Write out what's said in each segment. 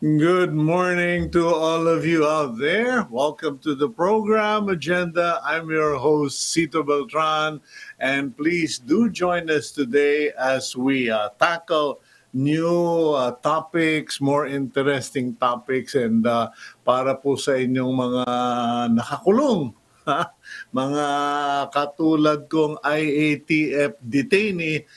Good morning to all of you out there. Welcome to the program agenda. I'm your host, Cito Beltran, and please do join us today as we tackle new topics, more interesting topics, and para po sa inyong mga nakakulong, mga katulad kong IATF detainee,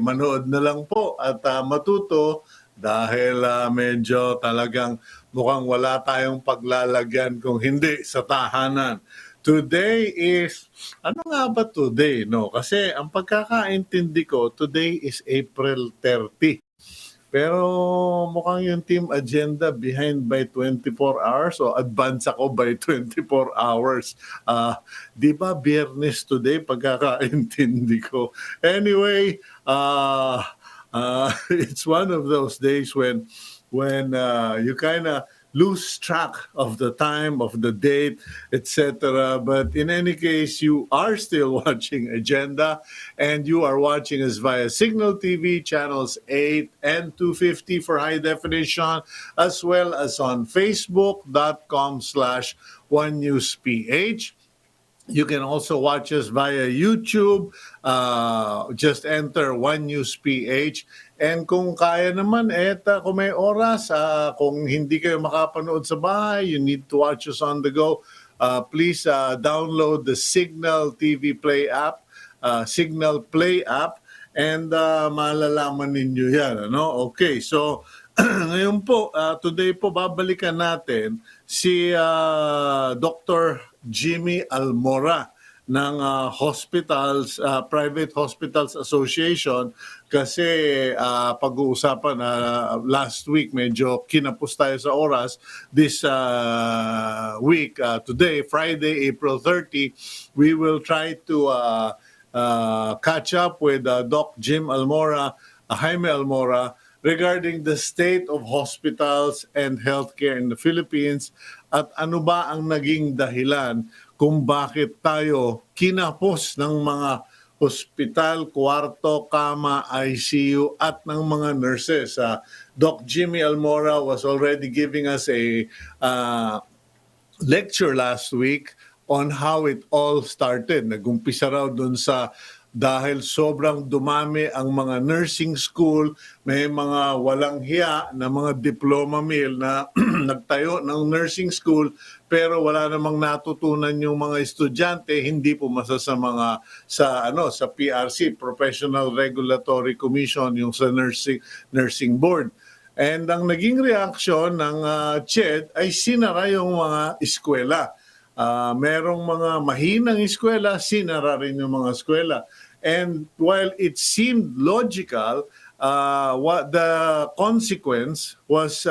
manood na lang po at matuto dahil medyo talagang mukhang wala tayong paglalagyan kung hindi sa tahanan. Today is, ano nga ba today? No? Kasi ang pagkakaintindi ko, today is April 30. Pero mukhang yung team agenda behind by 24 hours o advance ako by 24 hours. Di ba Biyernes today pagkakaintindi ko? Anyway, it's one of those days when you kind of lose track of the time, of the date, etc. But in any case, you are still watching Agenda, and you are watching us via Signal TV channels 8 and 250 for high definition, as well as on Facebook.com/OneNewsPH. You can also watch us via YouTube. Just enter One News PH. And kung kaya naman, kung may oras, kung hindi kayo makapanood sa bahay, you need to watch us on the go. Please download the Signal TV Play app, Signal Play app, and malalaman ninyo yan. Ano? Okay, so ngayon po, today po babalikan natin si Dr. Jaime Almora ng Private Hospitals Association kasi pag-uusapan last week medyo kinapos tayo sa oras. This week, today, Friday, April 30, we will try to catch up with Doc Jaime Almora, regarding the state of hospitals and healthcare in the Philippines at ano ba ang naging dahilan kung bakit tayo kinapos ng mga hospital, kwarto, kama, ICU at ng mga nurses. Doc Jaime Almora was already giving us a lecture last week on how it all started. Nag-umpisa raw dun sa dahil sobrang dumami ang mga nursing school, may mga walang hiya na mga diploma mill na nagtayo ng nursing school pero wala namang natutunan yung mga estudyante, hindi pumasa sa sa PRC, Professional Regulatory Commission, yung sa nursing board. And ang naging reaksyon ng CHED ay sinara yung mga eskwela. Merong mga mahinang eskwela, sinara rin yung mga eskwela. And while it seemed logical, what the consequence was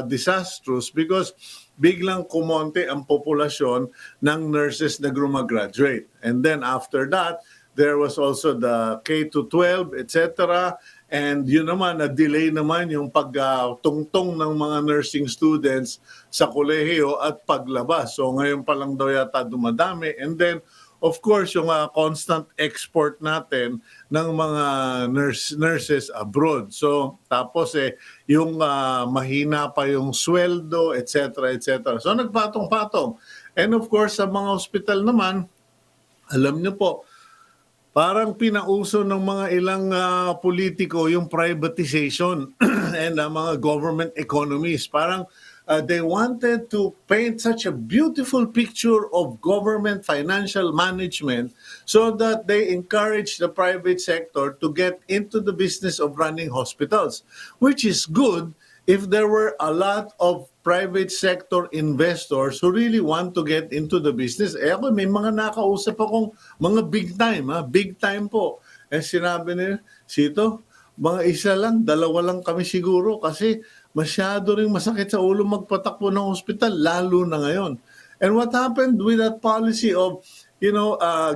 disastrous because biglang kumonte ang populasyon ng nurses na grumagraduate. And then after that, there was also the K-12, etc. And yun naman, na-delay naman yung pagtungtong ng mga nursing students sa kolehiyo at paglabas. So ngayon pa lang daw yata dumadami. And then, of course, yung constant export natin ng mga nurses abroad. So, tapos yung mahina pa yung sweldo, etc., etc. So, nagpatong-patong. And of course, sa mga hospital naman, alam niyo po, parang pinauso ng mga ilang politiko yung privatization and mga government economies. Parang they wanted to paint such a beautiful picture of government financial management so that they encourage the private sector to get into the business of running hospitals, which is good if there were a lot of private sector investors who really want to get into the business. Ako, may mga nakausap akong mga big time po. Sinabi nila, Cito, mga isa lang, dalawa lang kami siguro kasi masyado ring masakit sa ulo magpatakbo ng hospital, lalo na ngayon. And what happened with that policy of,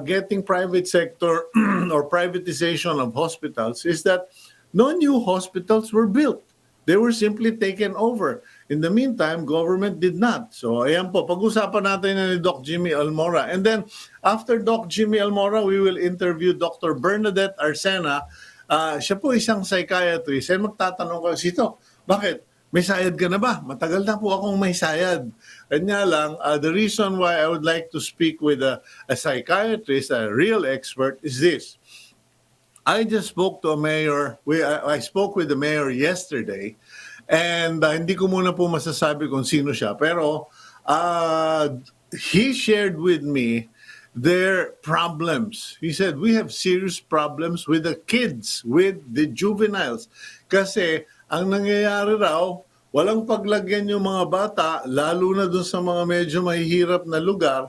getting private sector or privatization of hospitals is that no new hospitals were built. They were simply taken over. In the meantime, government did not. So, ayan po, pag-usapan natin ni Doc Jaime Almora. And then, after Doc Jaime Almora, we will interview Dr. Bernadette Arcena. Siya po isang psychiatrist. And magtatanong ko, Sito, bakit? may sayad ka na ba? Matagal na po akong may sayad. Kanya lang, the reason why I would like to speak with a psychiatrist, a real expert, is this. I just spoke to a mayor. I spoke with the mayor yesterday, and hindi ko muna po masasabi kung sino siya. Pero he shared with me their problems. He said, we have serious problems with the kids, with the juveniles. Kasi ang nangyayari raw, walang paglagyan yung mga bata, lalo na dun sa mga medyo mahihirap na lugar,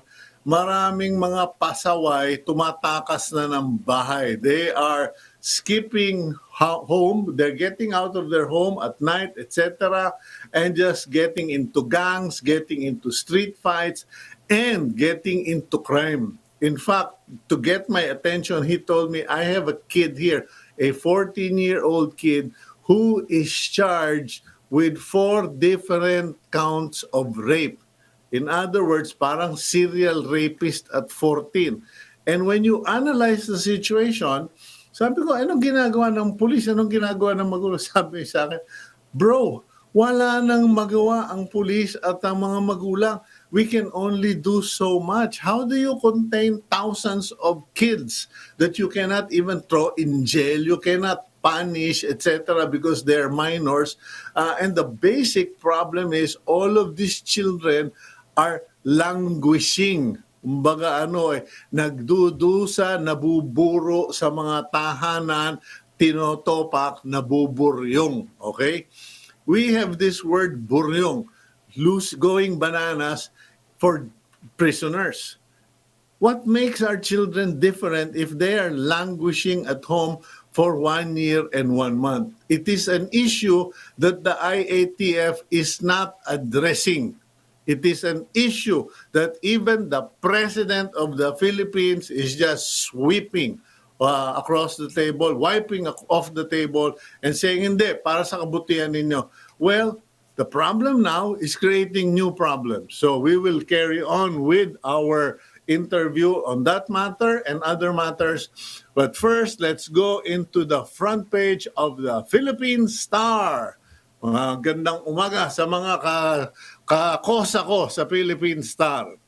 maraming mga pasaway tumatakas na ng bahay. They are skipping home, they're getting out of their home at night, etc., and just getting into gangs, getting into street fights, and getting into crime. In fact, to get my attention, he told me, I have a kid here, a 14-year-old kid who is charged with 4 different counts of rape. In other words, parang serial rapist at 14. And when you analyze the situation, sabi ko, anong ginagawa ng pulis? Anong ginagawa ng magulang? Sabi sa akin, bro, wala nang magawa ang pulis at ang mga magulang. We can only do so much. How do you contain thousands of kids that you cannot even throw in jail? You cannot punish, etc., because they're minors. And the basic problem is all of these children are languishing. Kumbaga nagdudusa, nabuburo sa mga tahanan, tinotopak, nabuburyong. Okay? We have this word buryong, going bananas for prisoners. What makes our children different if they are languishing at home for 1 year and 1 month? It is an issue that the IATF is not addressing. It is an issue that even the President of the Philippines is just sweeping across the table, wiping off the table, and saying, hindi, para sa kabutihan ninyo. Well, the problem now is creating new problems. So we will carry on with our interview on that matter and other matters. But first, let's go into the front page of the Philippine Star. Gandang umaga sa mga kakosa ko sa Philippine Star.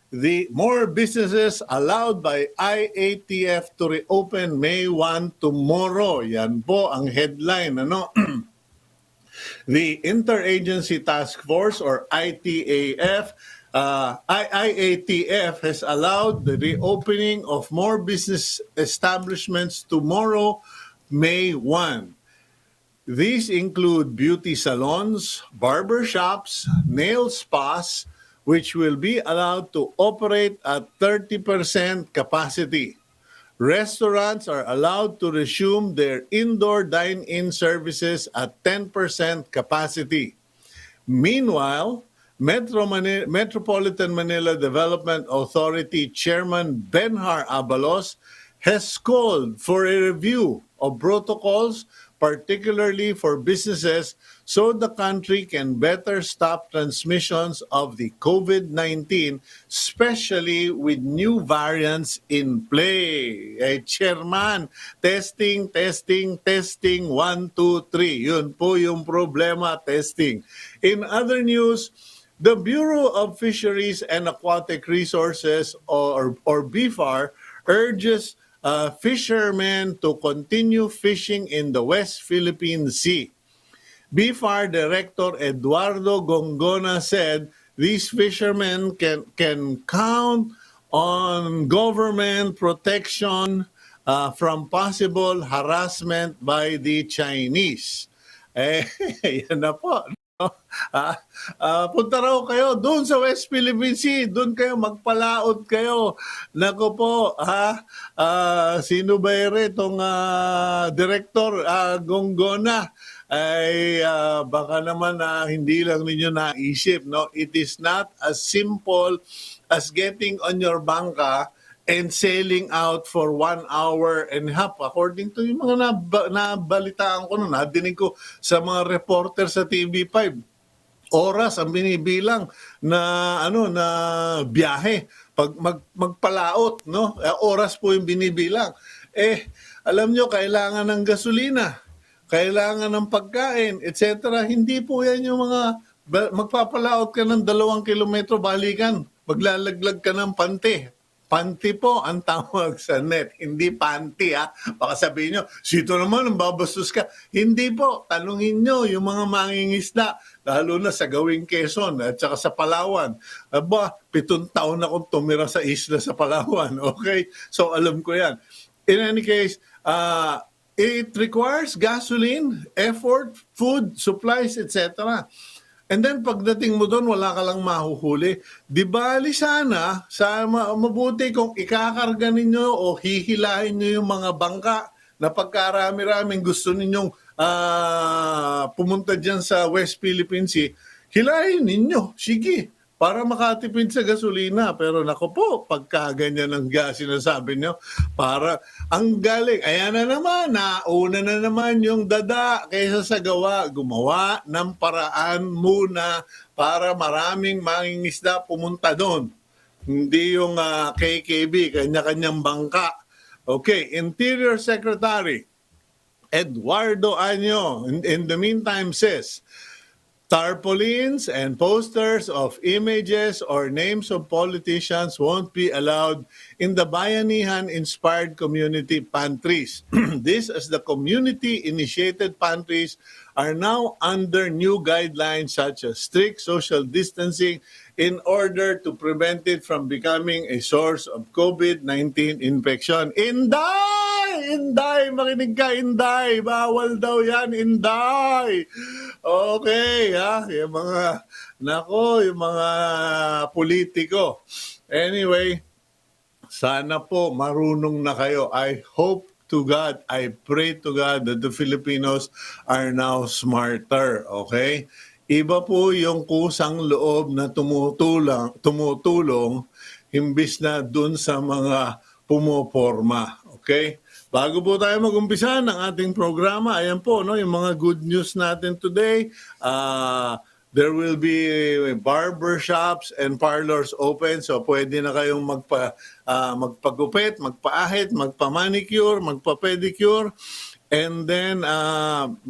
The more businesses allowed by IATF to reopen May 1 tomorrow. Yan po ang headline. The Interagency Task Force or IATF has allowed the reopening of more business establishments tomorrow, May 1. These include beauty salons, barber shops, nail spas, which will be allowed to operate at 30% capacity. Restaurants are allowed to resume their indoor dine-in services at 10% capacity. Meanwhile, Metropolitan Manila Development Authority Chairman Benhar Abalos has called for a review of protocols, particularly for businesses, so the country can better stop transmissions of the COVID-19, especially with new variants in play. Chairman, testing, 1, 2, 3. Yun po yung problema, testing. In other news, the Bureau of Fisheries and Aquatic Resources, or BFAR, urges fishermen to continue fishing in the West Philippine Sea. BFAR Director Eduardo Gongona said these fishermen can count on government protection from possible harassment by the Chinese. Yan na po. Punta raw kayo doon sa West Philippine Sea, doon kayo magpalaot kayo. Nako po, sino ba itong Director Gongona? Ay baka naman hindi lang ninyo naisip, no? It is not as simple as getting on your bangka and sailing out for 1 hour and a half. According to yung mga nabalitaan ko, nadinig ko sa mga reporter sa TV5, oras ang binibilang na na biyahe pag magpalaot, no? Oras po yung binibilang. Alam nyo, kailangan ng gasolina. kailangan ng pagkain, etc. Hindi po yan yung mga magpapalaot ka ng 2 kilometro balikan, maglalaglag ka ng pante. Panty po ang tawag sa net, hindi panty ha. Baka sabihin nyo, Cito naman, ang babastos ka. Hindi po, tanungin nyo yung mga mangingisda, lalo na sa gawing Quezon at saka sa Palawan. Aba, 7 taon akong tumira sa isla sa Palawan, okay? So alam ko yan. In any case, it requires gasoline, effort, food, supplies, etc. And then pagdating mo doon, wala ka lang mahuhuli. Di bali sana, mabuti kung ikakarga ninyo o hihilahin nyo yung mga bangka na pagkarami-raming gusto ninyong pumunta dyan sa West Philippine Sea, hilahin ninyo. Sige, para makatipid sa gasolina. Pero nako po, pagka ganyan ang gas sinasabi nyo, para ang galing. Ayan na naman, nauna na naman yung dada kaysa sa gawa. Gumawa ng paraan muna para maraming mangingisda pumunta doon. Hindi yung KKB, kanya-kanyang bangka. Okay, Interior Secretary Eduardo Año, in the meantime says, tarpaulins and posters of images or names of politicians won't be allowed in the Bayanihan-inspired community pantries. This as the community-initiated pantries are now under new guidelines such as strict social distancing in order to prevent it from becoming a source of COVID-19 infection. Inday! Inday! Makinig ka, Inday! Bawal daw yan, Inday! Okay, ha? Yung mga, yung mga politiko. Anyway, sana po marunong na kayo. I hope to God, I pray to God that the Filipinos are now smarter, okay? Iba po yung kusang loob na tumutulong imbis na dun sa mga pumoporma, okay? Bago po tayo mag-umpisa ng ating programa, ayan po, no, yung mga good news natin today. There will be barbershops and parlors open, so pwede na kayong magpagupit, magpaahit, magpa-manicure, magpa-pedicure. And then,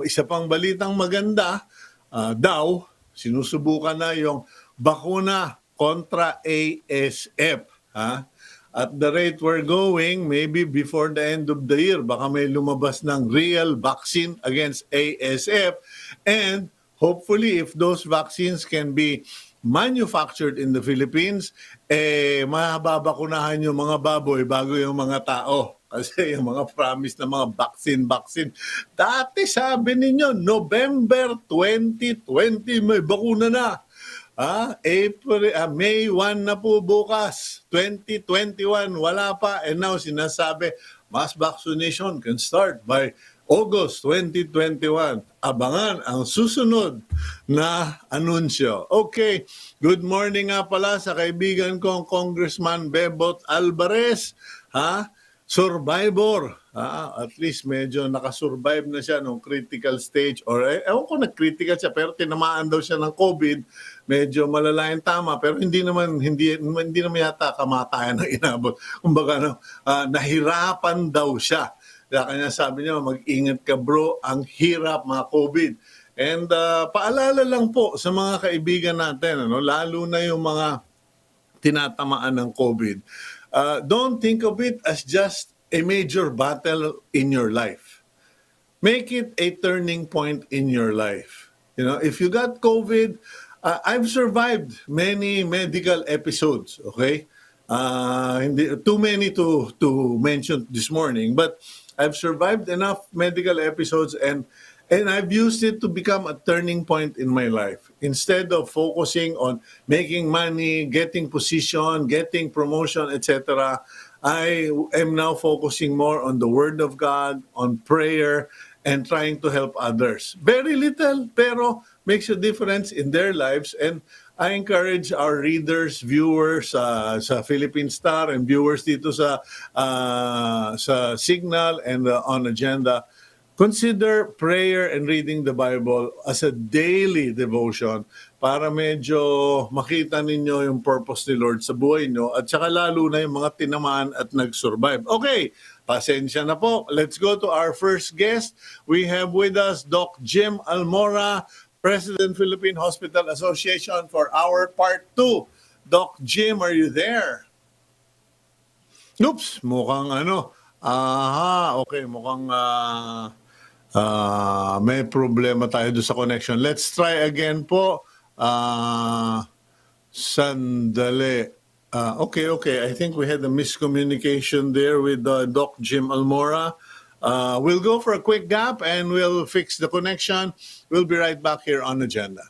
isa pang balitang maganda, daw, sinusubukan na yung bakuna kontra ASF. Ha? At the rate we're going, maybe before the end of the year, baka may lumabas ng real vaccine against ASF. And hopefully, if those vaccines can be manufactured in the Philippines, mababakunahan yung mga baboy bago yung mga tao. Kasi yung mga promise na mga vaccine. Dati sabi ninyo, November 2020, may bakuna na. May 1 na po bukas, 2021, wala pa. And now sinasabi, mass vaccination can start by August 2021. Abangan ang susunod na anunsyo. Okay, good morning nga pala sa kaibigan kong Congressman Bebot Alvarez. Survivor. At least medyo nakasurvive na siya nung critical stage or ewan ko nag-critical siya pero tinamaan daw siya ng COVID. Medyo malala yung tama pero hindi naman yata kamatayan ang inabot. Kumbaga nahirapan daw siya. Kaya kanya sabi niya, mag-ingat ka bro, ang hirap mga COVID. And paalala lang po sa mga kaibigan natin, lalo na yung mga tinatamaan ng COVID. Don't think of it as just a major battle in your life. Make it a turning point in your life. If you got COVID, I've survived many medical episodes, okay? Hindi too many to mention this morning, but I've survived enough medical episodes and I've used it to become a turning point in my life. Instead of focusing on making money, getting position, getting promotion, etc., I am now focusing more on the Word of God, on prayer, and trying to help others. Very little, pero makes a difference in their lives. And I encourage our readers, viewers sa Philippine Star and viewers dito sa Signal and on Agenda, consider prayer and reading the Bible as a daily devotion para medyo makita ninyo yung purpose ni Lord sa buhay nyo at saka lalo na yung mga tinamaan at nag-survive. Okay, pasensya na po. Let's go to our first guest. We have with us Doc Jaime Almora, President, Philippine Hospital Association, for our part 2. Doc Jaime, are you there? Oops, mukhang ano. Okay, mukhang may problema tayo doon sa connection. Let's try again po. Sandali. Okay. I think we had a miscommunication there with Doc Jaime Almora. We'll go for a quick gap and we'll fix the connection. We'll be right back here on Agenda.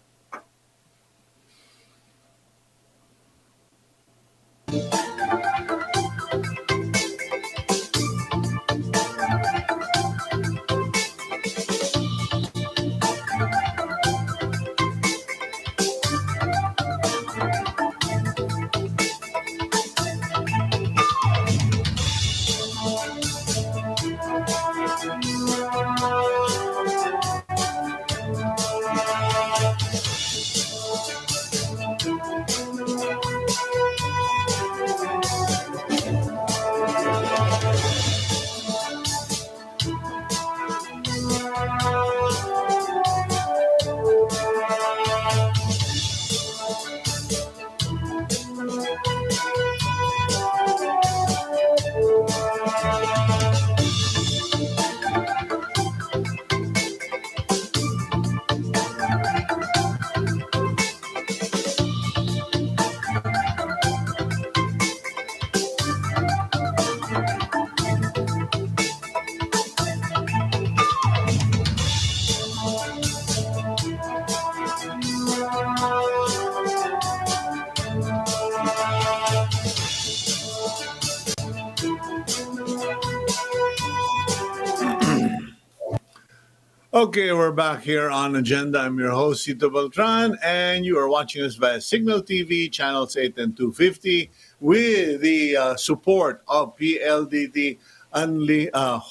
Okay, we're back here on Agenda. I'm your host, Cito Beltran, and you are watching us via Signal TV, channels 8 and 250, with the support of PLDT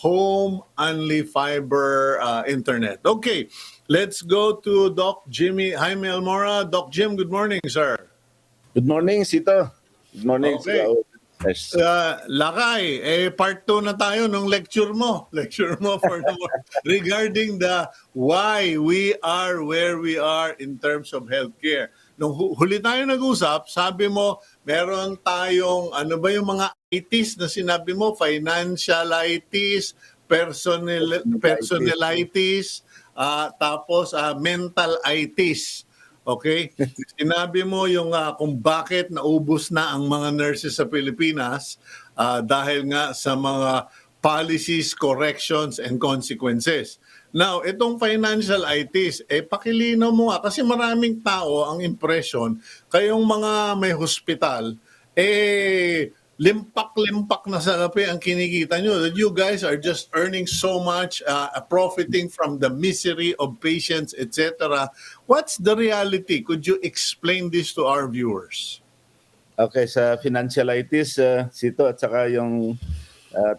Home Only Fiber Internet. Okay, let's go to Doc Jaime Almora. Doc Jim, good morning, sir. Good morning, Cito. Good morning. Okay. Lakay, part 2 na tayo nung lecture mo for regarding the why we are where we are in terms of healthcare. Nung huli tayo nag-usap, sabi mo, meron tayong, ano ba yung mga itis na sinabi mo? Financialitis, personalitis, tapos mental itis. Okay? Sinabi mo yung kung bakit naubos na ang mga nurses sa Pilipinas dahil nga sa mga policies, corrections, and consequences. Now, itong financialitis, pakilinaw mo nga kasi maraming tao ang impression, kayong mga may hospital, limpak-limpak na salapi ang kinikita nyo. That you guys are just earning so much, profiting from the misery of patients, etc. What's the reality? Could you explain this to our viewers? Okay, sa financialitis, Cito, at saka yung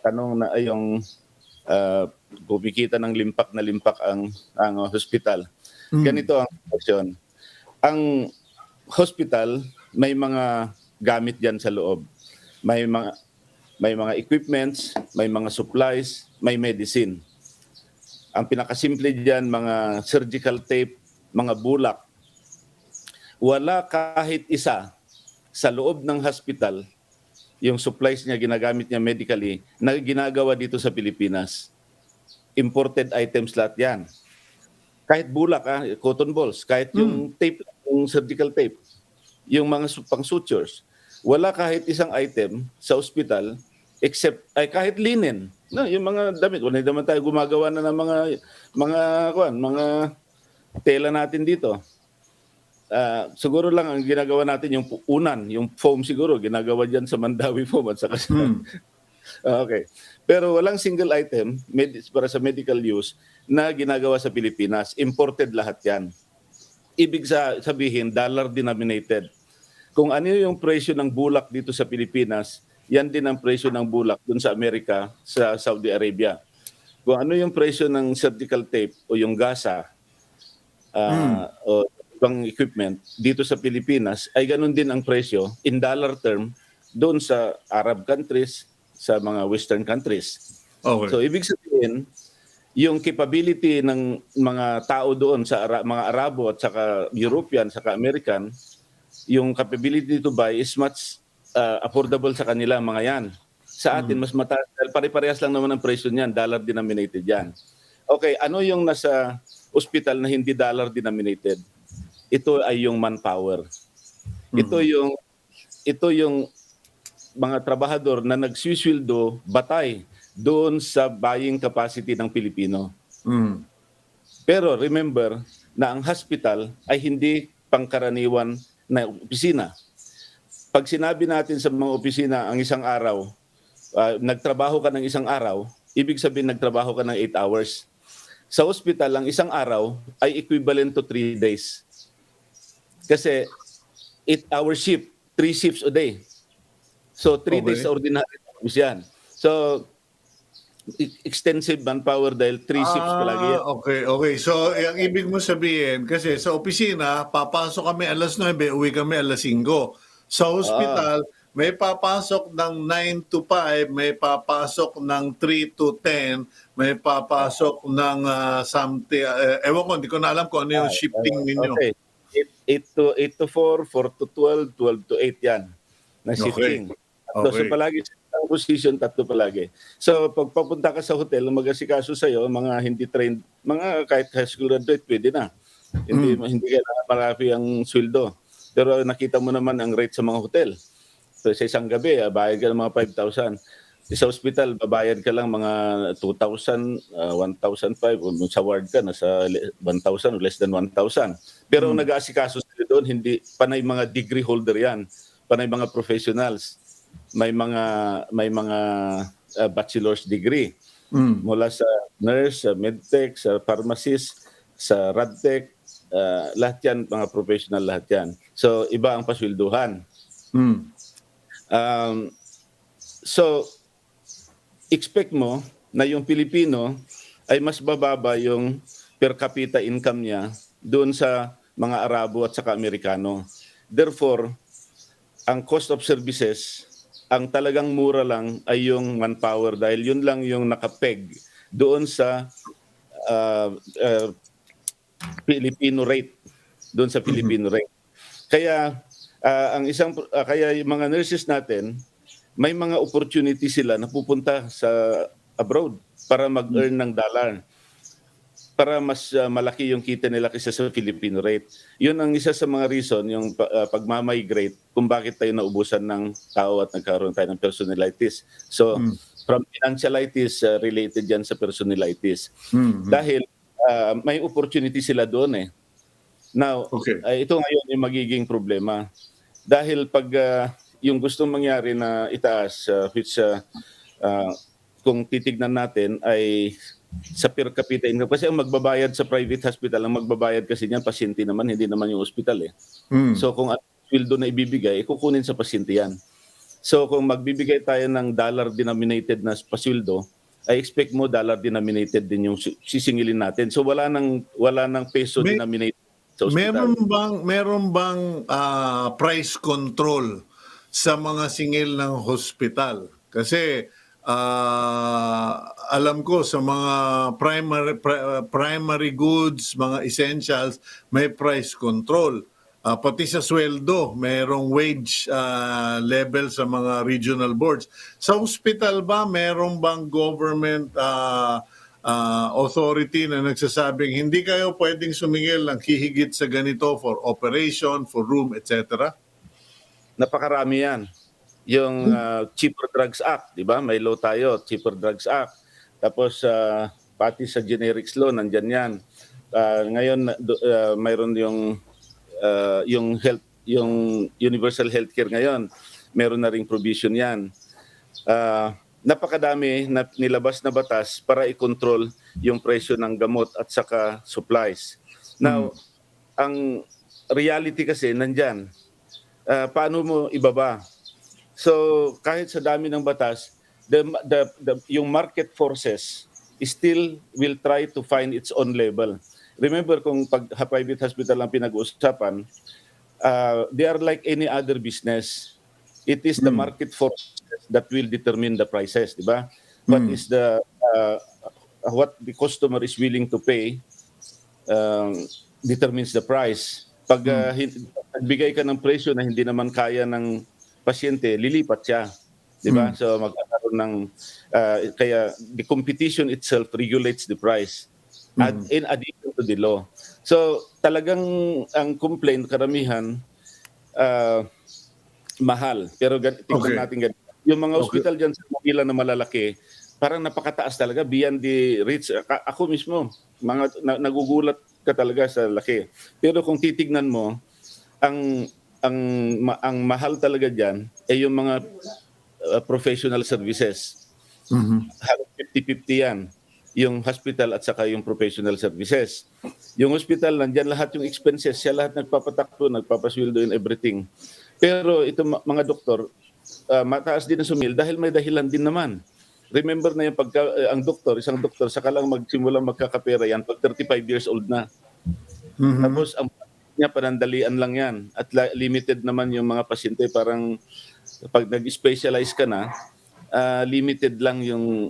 tanong na yung kumikita ng limpak na limpak ang hospital. Ganito ang question. Ang hospital, may mga gamit dyan sa loob. May mga equipments, may mga supplies, may medicine. Ang pinakasimple diyan, mga surgical tape, mga bulak. Wala kahit isa sa loob ng hospital, yung supplies niya, ginagamit niya medically, na ginagawa dito sa Pilipinas. Imported items lahat yan. Kahit bulak, cotton balls, kahit yung tape, yung surgical tape, yung mga pang sutures. Wala kahit isang item sa ospital except kahit linen. No, yung mga damit, wala naman tayo gumagawa na ng mga tela natin dito. Siguro lang ang ginagawa natin yung unan, yung foam siguro ginagawa diyan sa Mandawi foam at saka okay. Pero walang single item para sa medical use na ginagawa sa Pilipinas. Imported lahat 'yan. Ibig sabihin dollar denominated. Kung ano yung presyo ng bulak dito sa Pilipinas, yan din ang presyo ng bulak dun sa Amerika, sa Saudi Arabia. Kung ano yung presyo ng surgical tape o yung gasa o ibang equipment dito sa Pilipinas, ay ganun din ang presyo in dollar term doon sa Arab countries, sa mga Western countries. Okay. So ibig sabihin, yung capability ng mga tao doon sa mga Arabo at saka European, saka American, yung capability to buy is much affordable sa kanila mga yan. Sa atin, mas mataas. Pare-parehas lang naman ang presyo niyan, dollar denominated yan. Okay, ano yung nasa hospital na hindi dollar denominated? Ito ay yung manpower. Ito yung mga trabahador na nagsusweldo batay doon sa buying capacity ng Pilipino. Pero remember na ang hospital ay hindi pangkaraniwan na opisina. Pag sinabi natin sa mga opisina ang isang araw, nagtrabaho ka ng isang araw, ibig sabihin nagtrabaho ka ng 8 hours. Sa hospital, ang isang araw ay equivalent to 3 days. Kasi 8-hour shift, 3 shifts a day. So 3 days sa ordinary service yan. So extensive manpower dahil 3 shifts palagi yan. Okay. So, ang ibig mo sabihin, kasi sa opisina, papasok kami alas 9, uwi kami alas 5. Sa hospital, may papasok ng 9 to 5, may papasok ng 3 to 10, may papasok ng something, ewan ko, hindi ko na alam kung ano yung shifting ninyo. Okay. 8 to 4, 4 to 12, 12 to 8 yan na shifting. So palagi ang position, 3 palagi. So pag papunta ka sa hotel, mag-asikaso sa'yo, mga hindi trained, mga kahit high school graduate, pwede na. Hindi kailangan marami ang sweldo. Pero nakita mo naman ang rate sa mga hotel. So sa isang gabi, bayad ka ng mga 5,000. Sa hospital, babayad ka lang mga 2,000, 1,500. Sa ward ka, nasa 1,000 or less than 1,000. Pero nag-aasikaso sila doon, hindi panay mga degree holder yan. Panay mga professionals. May mga bachelor's degree mula sa nurse, sa medtech, sa pharmacist, sa radtech, lahat yan, mga professional lahat yan. So iba ang paswelduhan. So expect mo na yung Pilipino ay mas bababa yung per capita income niya doon sa mga Arabo at saka Amerikano. Therefore, ang cost of services, ang talagang mura lang ay yung manpower dahil yun lang yung nakapeg doon sa Filipino rate, doon sa Filipino rate. Kaya kaya yung mga nurses natin, may mga opportunity sila na pupunta sa abroad para mag-earn ng dollar, para mas malaki yung kita nila kaysa sa Filipino rate. Yun ang isa sa mga reason, yung pagmamigrate, kung bakit tayo naubusan ng tao at nagkaroon tayo ng personalities. So, from financialities, related yan sa personalities. Dahil may opportunity sila doon eh. Now, ito ngayon yung magiging problema. Dahil pag yung gustong mangyari na itaas, which kung titignan natin ay sa per capita income. Kasi ang magbabayad sa private hospital, ang magbabayad kasi niyan, pasyente naman, hindi naman yung hospital eh. So kung ano sweldo na ibibigay, kukunin sa pasyente yan. So kung magbibigay tayo ng dollar denominated na pasweldo, I expect mo dollar denominated din yung sisingilin natin. So wala nang peso denominated sa hospital. Meron bang price control sa mga singil ng hospital? Kasi alam ko sa mga primary goods, mga essentials, may price control. Pati sa sweldo, mayroong wage level sa mga regional boards. Sa hospital ba, meron bang government authority na nagsasabing hindi kayo pwedeng sumingil ng hihigit sa ganito for operation, for room, etc.? Napakarami yan. Yung Cheaper Drugs Act, di ba? May law tayo, Cheaper Drugs Act. Tapos pati sa generics law, nandyan yan. Ngayon, mayroon yung universal healthcare ngayon. Meron na ring provision yan. Napakadami na nilabas na batas para i-control yung presyo ng gamot at saka supplies. Now, ang reality kasi nandyan. Paano mo ibaba? So kahit sa dami ng batas, yung market forces still will try to find its own level. Remember kung pag private hospital ang pinag-uusapan, they are like any other business. It is the market force services that will determine the prices, di ba? What the customer is willing to pay determines the price. Pag nagbigay ka ng presyo na hindi naman kaya ng pasyente, lilipat siya. Di ba? So magkakaroon ng kaya the competition itself regulates the price in addition to the law. So talagang ang complaint karamihan mahal. Pero tingnan natin ganito. Yung mga hospital dyan sa Manila na malalaki, parang napakataas talaga beyond the reach. Ako mismo, nagugulat ka talaga sa laki. Pero kung titignan mo, ang mahal talaga diyan ay yung mga professional services. Halos 50-50 yan. Yung hospital at saka yung professional services. Yung hospital, nandyan lahat yung expenses. Siya lahat nagpapatakbo, nagpapasweldo and everything. Pero ito mga doktor, mataas din ang sumil dahil may dahilan din naman. Remember na yung isang doktor, saka lang magsimulang magkakapera yan pag 35 years old na. Tapos ang niya panandalian lang yan at limited naman yung mga pasyente. Parang pag nag-specialize ka na, limited lang yung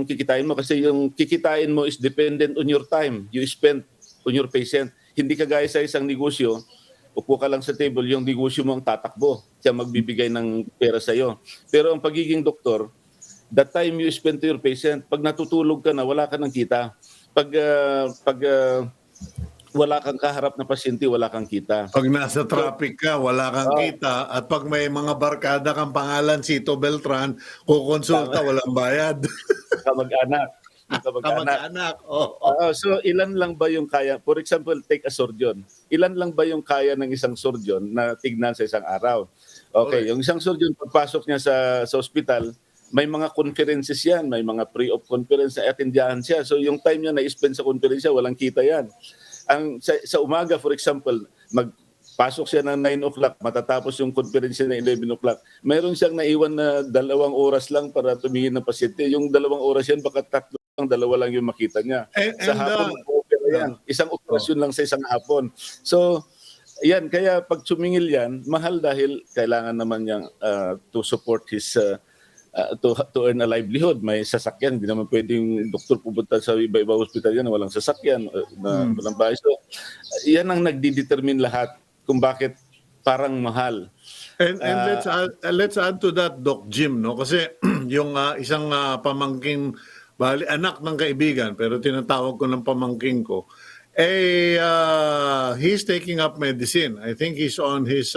kikitain mo kasi yung kikitain mo is dependent on your time you spend on your patient. Hindi kagaya sa isang negosyo, upo ka lang sa table, yung negosyo mo ang tatakbo, siya magbibigay ng pera sa iyo. Pero ang pagiging doktor, the time you spend to your patient, pag natutulog ka na, wala ka nang kita. Pag wala kang kaharap na pasyente, wala kang kita. Pag nasa traffic ka, wala kang kita. At pag may mga barkada kang pangalan, Cito Beltran, kukonsulta, walang bayad. Kamag-anak. So ilan lang ba yung kaya, for example, take a surgeon. Ilan lang ba yung kaya ng isang surgeon na tignan sa isang araw? Okay, yung isang surgeon, pagpasok niya sa hospital, may mga conferences yan, may mga pre-op conference na atendihan siya. So yung time niya na-spend sa conference, walang kita yan. Sa umaga, for example, magpasok siya ng 9 o'clock, matatapos yung conference na 11 o'clock. Mayroon siyang naiwan na 2 oras lang para tumingin ng pasyente. Yung 2 oras yan, baka 3 lang, 2 lang yung makita niya. Sa hapon, mag-opera yan. Isang operasyon lang sa isang hapon. So, yan, kaya pag sumingil yan, mahal dahil kailangan naman niyang to support his to earn a livelihood. May sasakyan, hindi naman pwedeng doktor pupunta sa iba-iba hospital yan na walang sasakyan, na walang bahay. So, yan ang nagdidetermine lahat kung bakit parang mahal. And let's add to that, Doc Jim, no? Kasi yung isang pamangking, bali anak ng kaibigan, pero tinatawag ko ng pamangking ko, he's taking up medicine. I think he's on his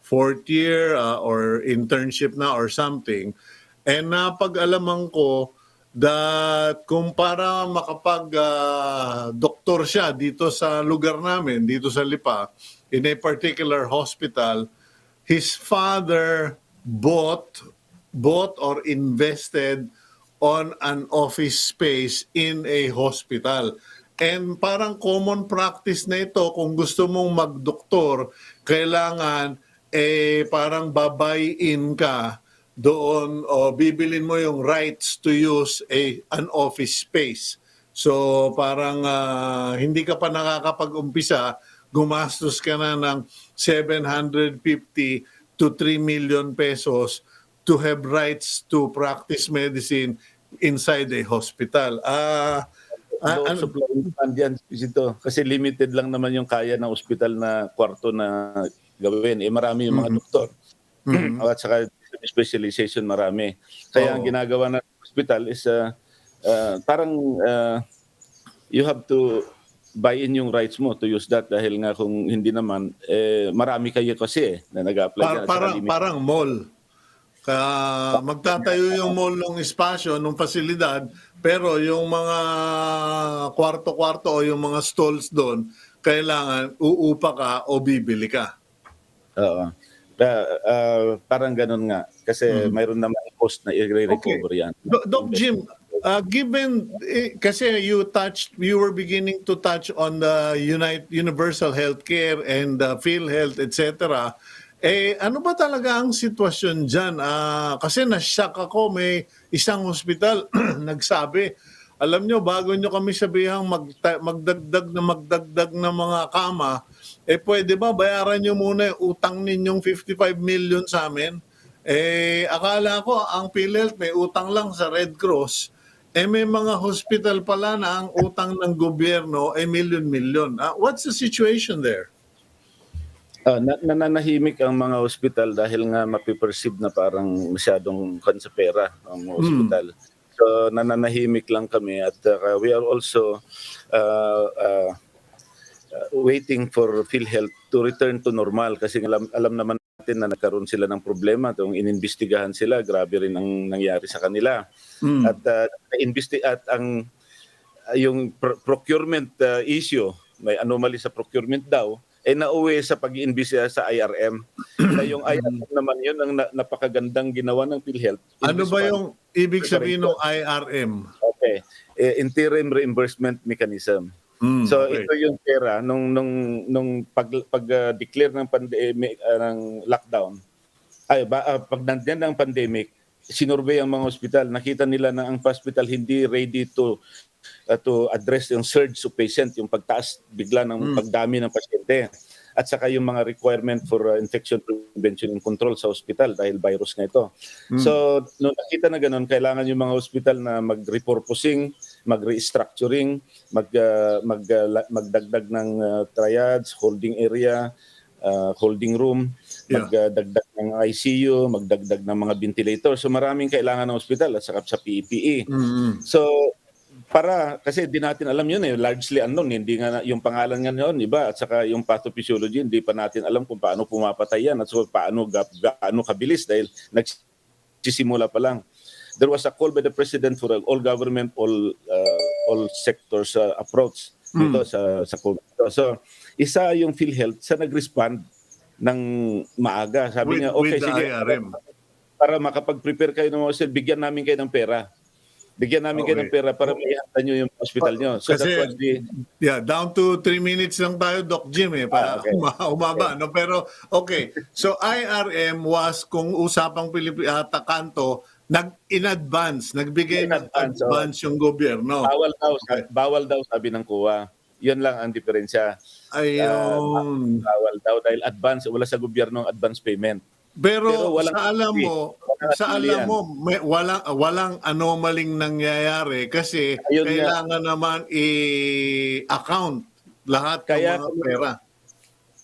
4th year or internship na or something. And napag-alaman ko that kung para makapag-doktor siya dito sa lugar namin, dito sa Lipa, in a particular hospital, his father bought or invested on an office space in a hospital. And parang common practice na ito, kung gusto mong magdoktor, kailangan parang babay-in ka doon o bibilin mo yung rights to use an office space. So parang hindi ka pa nakakapag-umpisa, gumastos ka na ng 750 to 3 million pesos to have rights to practice medicine inside a hospital. Supply fund yan, Cito. Kasi limited lang naman yung kaya ng hospital na kwarto na gawin. Marami yung mga doktor. At saka specialization marami. Kaya ang ginagawa ng hospital is parang you have to buy in yung rights mo to use that dahil nga kung hindi naman, marami kayo kasi na nag-apply. Parang mall. Magtatayo yung mall ng espasyo, ng pasilidad, pero yung mga kwarto-kwarto o yung mga stalls doon, kailangan uupa ka o bibili ka. Oo. Parang ganun nga. Kasi mayroon naman cost na i-recover yan. Doc Jim, given, kasi you were beginning to touch on the universal healthcare and PhilHealth, etc. Ano ba talaga ang sitwasyon dyan? Kasi na-shock ako, may isang hospital nagsabi, alam nyo, bago nyo kami sabihang magdagdag na mga kama, pwede ba bayaran nyo muna yung utang ninyong 55 million sa amin? Akala ko ang PhilHealth may utang lang sa Red Cross. May mga hospital pala na ang utang ng gobyerno ay milyon-milyon. What's the situation there? Nananahimik ang mga ospital dahil nga mapiperceive na parang masyadong kan sa pera ang ospital. So nananahimik lang kami at we are also waiting for PhilHealth to return to normal kasi alam naman natin na nagkaroon sila ng problema itong inimbestigahan sila, grabe rin ang nangyari sa kanila. At ang yung procurement issue, may anomaly sa procurement daw, nauwi sa pag-iimbestiga sa IRM. Na yung IRM naman yun ang napakagandang ginawa ng PhilHealth. Ano ba yung ibig sabihin ng IRM? Okay. Interim Reimbursement Mechanism. So okay. ito yung pera nung pag-declare ng pandemic ng lockdown. Pag nandiyan ng pandemic, sinurvey ang mga ospital, nakita nila na ang hospital hindi ready to address yung surge of patient, yung pagtaas bigla ng pagdami ng pasyente. At saka yung mga requirement for infection prevention and control sa ospital dahil virus nga ito. So, nung nakita na ganun, kailangan yung mga ospital na mag-repurposing, mag-restructuring, magdagdag ng triads, holding area, holding room, magdagdag ng ICU, magdagdag ng mga ventilator. So maraming kailangan ng ospital at saka sa PPE. So kasi di natin alam yun largely unknown, hindi nga yung pangalan nga yun, iba, at saka yung pathophysiology, hindi pa natin alam kung paano pumapatay yan at so paano gaano kabilis dahil nagsisimula pa lang. There was a call by the President for all government, all sectors approach dito sa COVID. So isa yung PhilHealth sa nag-respond ng maaga. Sabi niya, okay, sige, para makapag-prepare kayo ng mga bigyan namin kayo ng pera. Bigyan namin kayo ng pera para maihanda nyo yung hospital nyo. So kasi, that was down to 3 minutes lang tayo, Doc Jim, para umaba. No? Pero, okay. So, IRM was, kung usapang kanto, in advance, nagbigay ng advance yung gobyerno. Bawal daw, sabi ng COA. Yun lang ang diferensya. Ayun. Bawal daw dahil advance, wala sa gobyerno ang advance payment. Pero sa alam mo, walang anomaling nangyayari kasi kailangan naman i-account lahat ng mga pera.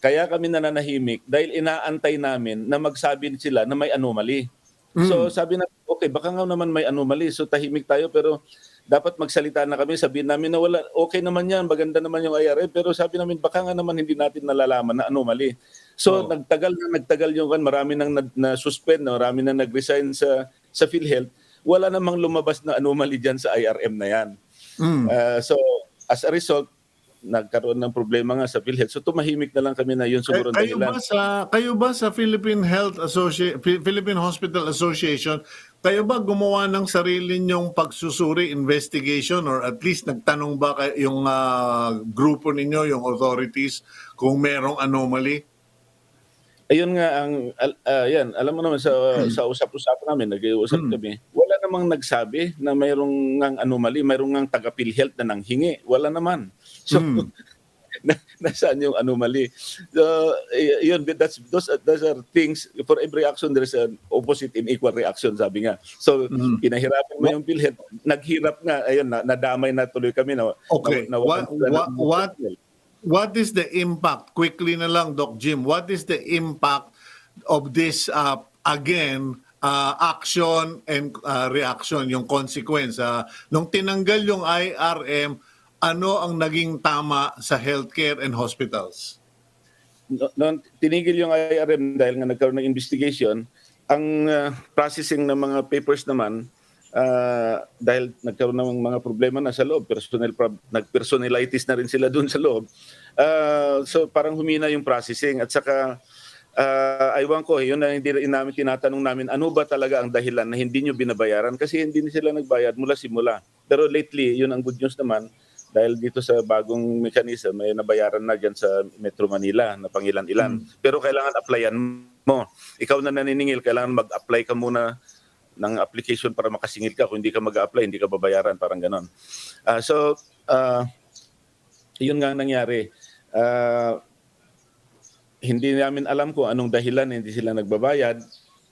Kaya kami nananahimik dahil inaantay namin na magsabi sila na may anomaly. So sabi na, okay, baka nga naman may anomaly. So tahimik tayo pero dapat magsalita na kami, sabihin namin na wala, okay naman yan, maganda naman yung IRM, pero sabi namin baka nga naman hindi natin nalalaman na anomaly. So nagtagal yung marami nang na-suspend, marami nang nag-resign sa PhilHealth. Wala namang lumabas na anomaly diyan sa IRM na yan. So as a result, nagkaroon ng problema nga sa PhilHealth. So tumahimik na lang kami na yun siguro dahilan. Kayo ba sa Philippine Hospital Association, kayo ba gumawa ng sarili nyong pagsusuri, investigation, or at least nagtanong ba yung grupo ninyo, yung authorities, kung merong anomaly? Ayun nga yan, alam mo naman sa usap-usap namin, nag-iusap kami, wala namang nagsabi na mayroong ngang anomaly, mayroong ngang taga-PhilHealth na nanghingi. Wala naman. So, nasaan yung anomaly? So, yun, those are things, for every action, there's an opposite and equal reaction, sabi nga. So, pinahirapan mo yung PhilHealth, naghirap nga, ayun, nadamay na tuloy kami. Okay, what is the impact, quickly na lang, Doc Jim, what is the impact of this, action and reaction, yung consequence? Nung tinanggal yung IRM, ano ang naging tama sa healthcare and hospitals? Noon tinigil yung IRM dahil nga nagkaroon ng investigation, ang processing ng mga papers naman, dahil nagkaroon ng mga problema na sa loob, nag-personalitis na rin sila doon sa loob. So parang humina yung processing at saka aywan ko, yun na hindi namin tinatanong namin, ano ba talaga ang dahilan na hindi nyo binabayaran kasi hindi sila nagbayad mula simula. Pero lately, yun ang good news naman, dahil dito sa bagong mechanism, may nabayaran na dyan sa Metro Manila na pangilan-ilan. Pero kailangan applyan mo. Ikaw na naniningil, kailangan mag-apply ka muna ng application para makasingil ka. Kung hindi ka mag-apply, hindi ka babayaran, parang ganon. So, yun nga nangyari. Hindi namin alam kung anong dahilan hindi sila nagbabayad.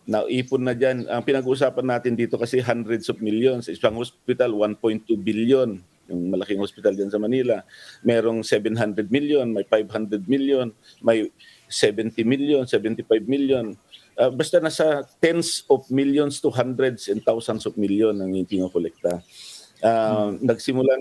naipon na dyan. Ang pinag-uusapan natin dito kasi hundreds of millions. Sa isang hospital, 1.2 billion. Yung malaking hospital dyan sa Manila. Merong 700 million, may 500 million, may 70 million, 75 million. Basta nasa tens of millions to hundreds and thousands of million ang pinokolekta. Nagsimula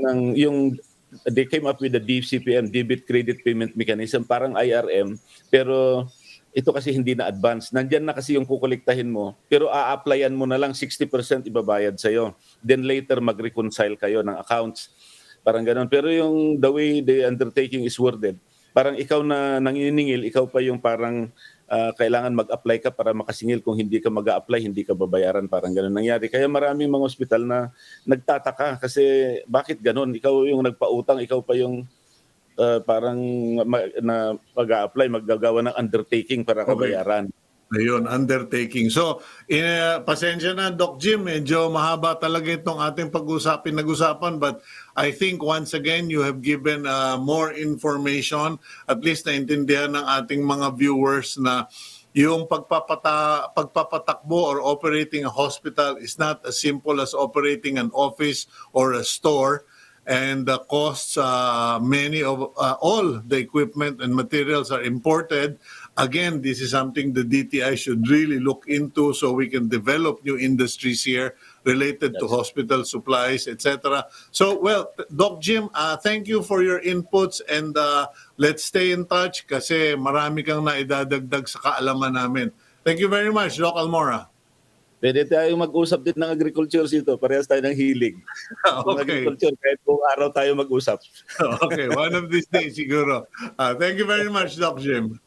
they came up with the DCPM, Debit Credit Payment Mechanism, parang IRM, pero ito kasi hindi na advance. Nandyan na kasi yung kukolektahin mo, pero a-applyan mo na lang 60% ibabayad sa'yo. Then later mag-reconcile kayo ng accounts. Parang gano'n. Pero yung the way the undertaking is worded, parang ikaw na nanginingil, ikaw pa yung parang kailangan mag-apply ka para makasingil. Kung hindi ka mag-a-apply, hindi ka babayaran. Parang gano'n nangyari. Kaya maraming mga ospital na nagtataka kasi bakit gano'n? Ikaw yung nagpautang, ikaw pa yung parang mag-a-apply, maggagawa ng undertaking para kabayaran. Ayun, undertaking. So, pasensya na, Doc Jim, medyo mahaba talaga itong ating nag-usapan, but I think once again, you have given more information, at least naintindihan ng ating mga viewers na yung pagpapatakbo or operating a hospital is not as simple as operating an office or a store. And the costs, many of all the equipment and materials are imported. Again, this is something the DTI should really look into so we can develop new industries here related to hospital supplies, etc. So, well, Doc Jim, thank you for your inputs and let's stay in touch kasi marami kang naidadagdag sa kaalaman namin. Thank you very much, Doc Almora. Pwede tayo mag-usap din ng agriculture dito. Parehas tayo ng hilig. Ng agriculture, kahit buong araw tayo mag-usap. Okay, one of these days siguro. Thank you very much, Doc Jim.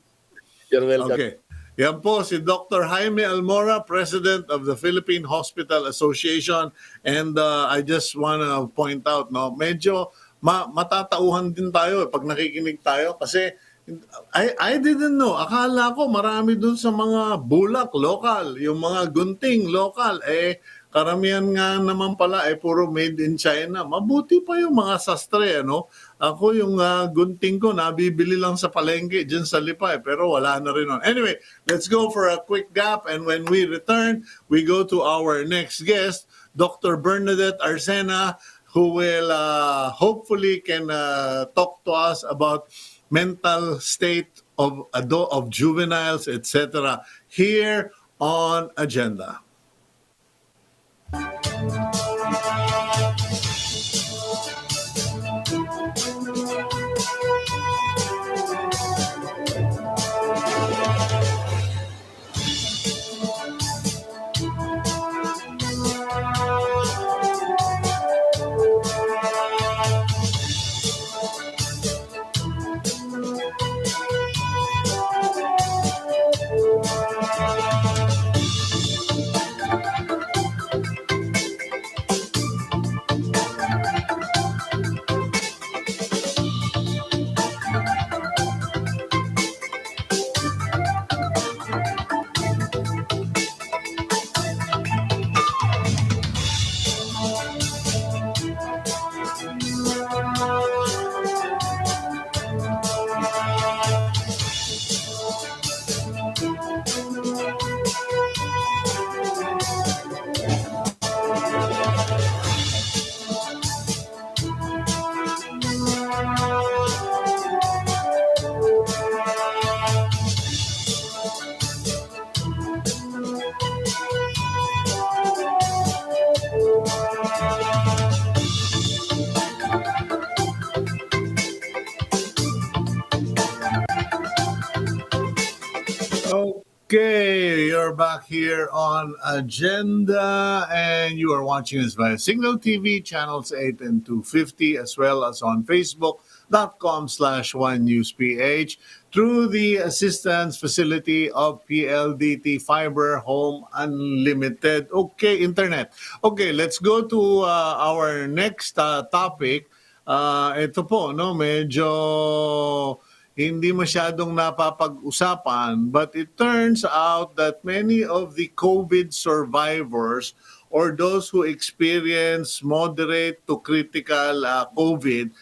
You're welcome. Okay. Yan po si Dr. Jaime Almora, President of the Philippine Hospital Association. And I just want to point out, no, medyo matatauhan din tayo pag nakikinig tayo kasi I didn't know. Akala ko marami dun sa mga bulak, local. Yung mga gunting, local. Karamihan nga naman pala puro made in China. Mabuti pa yung mga sastre, ano? Ako yung gunting ko, nabibili lang sa palengke dyan sa Lipa, pero wala na rin nun. Anyway, let's go for a quick gap. And when we return, we go to our next guest, Dr. Bernadette Arcena, who will hopefully can talk to us about mental state of juveniles, etc. here on Agenda. Okay, you're back here on Agenda, and you are watching us via Signal TV, channels 8 and 250, as well as on Facebook.com/OneNewsPH through the assistance facility of PLDT Fiber Home Unlimited. Okay, Internet. Okay, let's go to our next topic. Ito po, no, medyo hindi masyadong napapag-usapan, but it turns out that many of the COVID survivors or those who experience moderate to critical COVID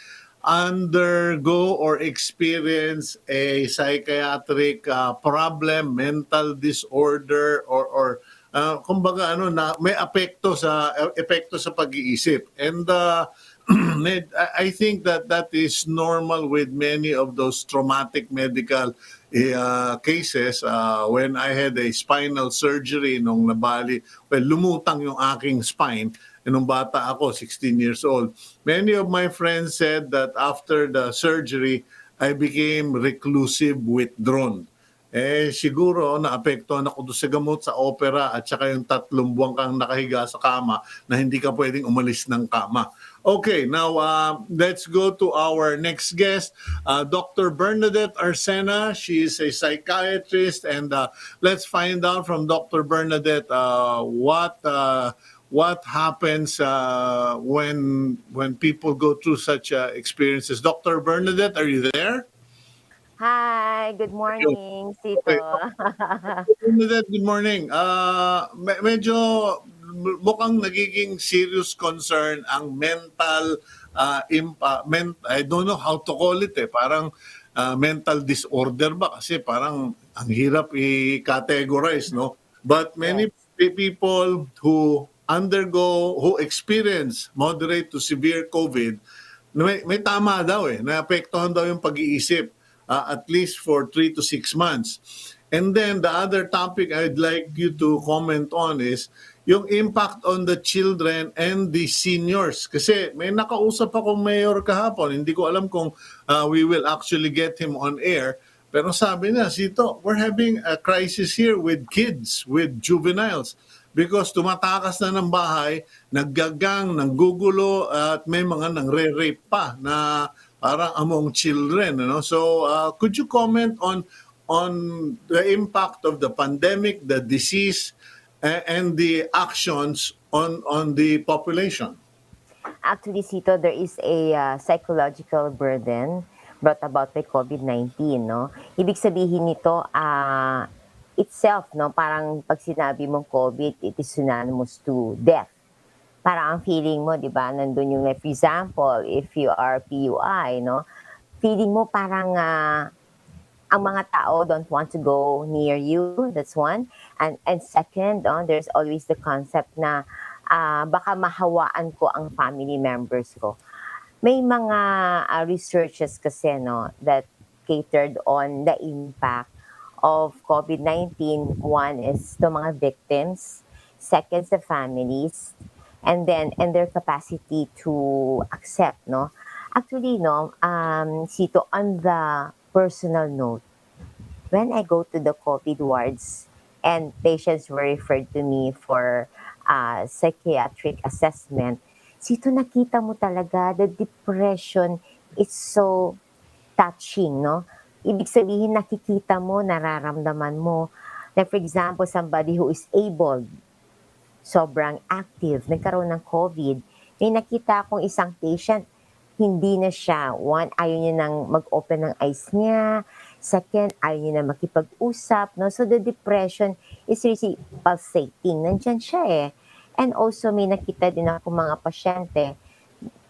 undergo or experience a psychiatric problem, mental disorder, or kumbaga ano na may epekto sa pag-iisip. And I think that is normal with many of those traumatic medical cases. When I had a spinal surgery nung nabali, well, lumutang yung aking spine. Nung bata ako, 16 years old. Many of my friends said that after the surgery, I became reclusive, withdrawn. Siguro naapektuhan ako doon sa gamot sa opera at saka yung 3 buwan kang nakahiga sa kama na hindi ka pwedeng umalis ng kama. Okay, now let's go to our next guest, Dr. Bernadette Arcena. She is a psychiatrist, and let's find out from Dr. Bernadette what happens when people go through such experiences. Dr. Bernadette, are you there? Hi, good morning, Cito. Okay. Good morning. Medyo mukhang nagiging serious concern ang mental I don't know how to call it Parang mental disorder ba? Kasi parang ang hirap i-categorize, no? But many people who experience moderate to severe COVID, may tama daw naapektuhan daw yung pag-iisip at least for 3 to 6 months. And then the other topic I'd like you to comment on is yung impact on the children and the seniors. Kasi may nakausap akong mayor kahapon, hindi ko alam kung we will actually get him on air. Pero sabi niya, Sito, we're having a crisis here with kids, with juveniles. Because tumatakas na ng bahay, naggagang, nanggugulo, at may mga nangre-rape pa na parang among children. So could you comment on the impact of the pandemic, the disease, and the actions on the population? Actually, Cito, there is a psychological burden brought about by COVID-19, no? Ibig sabihin nito, itself, no? Parang pag sinabi mong COVID, it is synonymous to death. Parang ang feeling mo, di ba, nandun yung, for example, if you are PUI, no? Feeling mo parang ang mga tao don't want to go near you. That's one. And second, there's always the concept na baka mahawaan ko ang family members ko. May mga researches kasi, no, that catered on the impact of COVID-19. One is the mga victims. Second, the families. And their capacity to accept, no? Actually, no, Sito, on the personal note, when I go to the COVID wards and patients were referred to me for psychiatric assessment, Sito, nakita mo talaga the depression is so touching, no? Ibig sabihin, nakikita mo, nararamdaman mo. Like for example, somebody who is able, sobrang active, nagkaroon ng COVID. May nakita akong isang patient, hindi na siya. One, ayaw niya nang mag-open ng eyes niya. Second, ayaw niya na makipag-usap. No? So the depression is really pulsating. Nandyan siya And also may nakita din ako mga pasyente,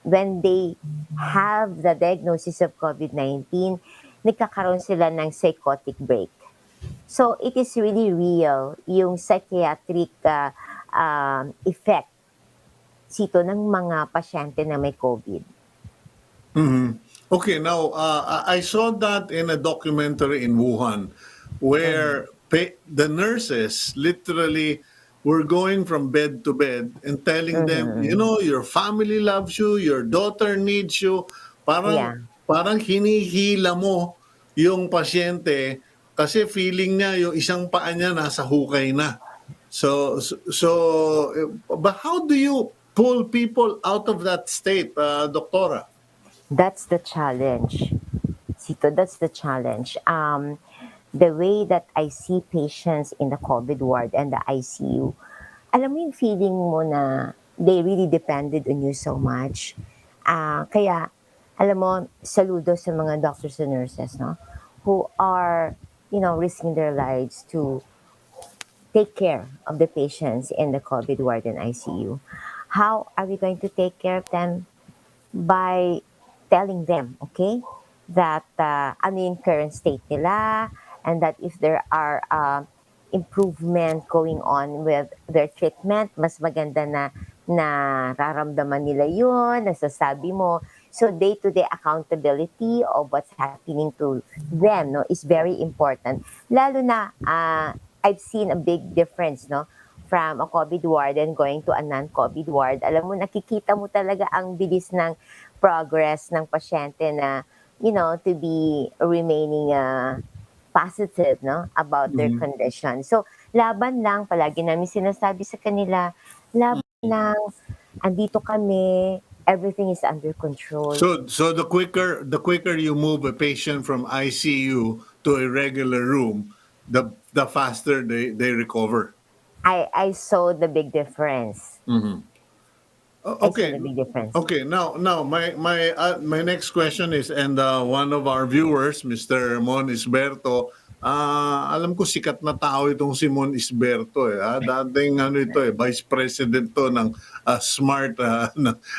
when they have the diagnosis of COVID-19, nagkakaroon sila ng psychotic break. So it is really real yung psychiatric effect Sito ng mga pasyente na may COVID. Okay, now I saw that in a documentary in Wuhan where the nurses literally were going from bed to bed and telling them, your family loves you, your daughter needs you. Parang hinihila mo yung pasyente kasi feeling niya yung isang paa niya nasa hukay na. But how do you pull people out of that state, Doktora? That's the challenge. Sito, that's the challenge. The way that I see patients in the COVID ward and the ICU, alam mo yung feeling mo na they really depended on you so much. Kaya, alam mo, saludo sa mga doctors and nurses, no? Who are, risking their lives to take care of the patients in the COVID ward and ICU. How are we going to take care of them? By telling them, okay, that ano yung current state nila, and that if there are improvement going on with their treatment, mas maganda na nararamdaman nila yun, nasasabi mo. So day-to-day accountability of what's happening to them, no, is very important. Lalo na I've seen a big difference, no, from a COVID ward and going to a non-COVID ward. Alam mo, nakikita mo talaga ang bilis ng progress ng pasyente na, you know, to be remaining positive, no, about their condition. So, laban lang, palagi namin sinasabi sa kanila, laban lang, andito kami, everything is under control. So the quicker you move a patient from ICU to a regular room, the faster they recover. I saw the big difference. I saw Okay. the big difference. Okay, now my next question is, and one of our viewers, Mr. Mon Isberto, alam ko sikat na tao itong si Mon Isberto eh. Dating ano ito eh, Vice President to ng Smart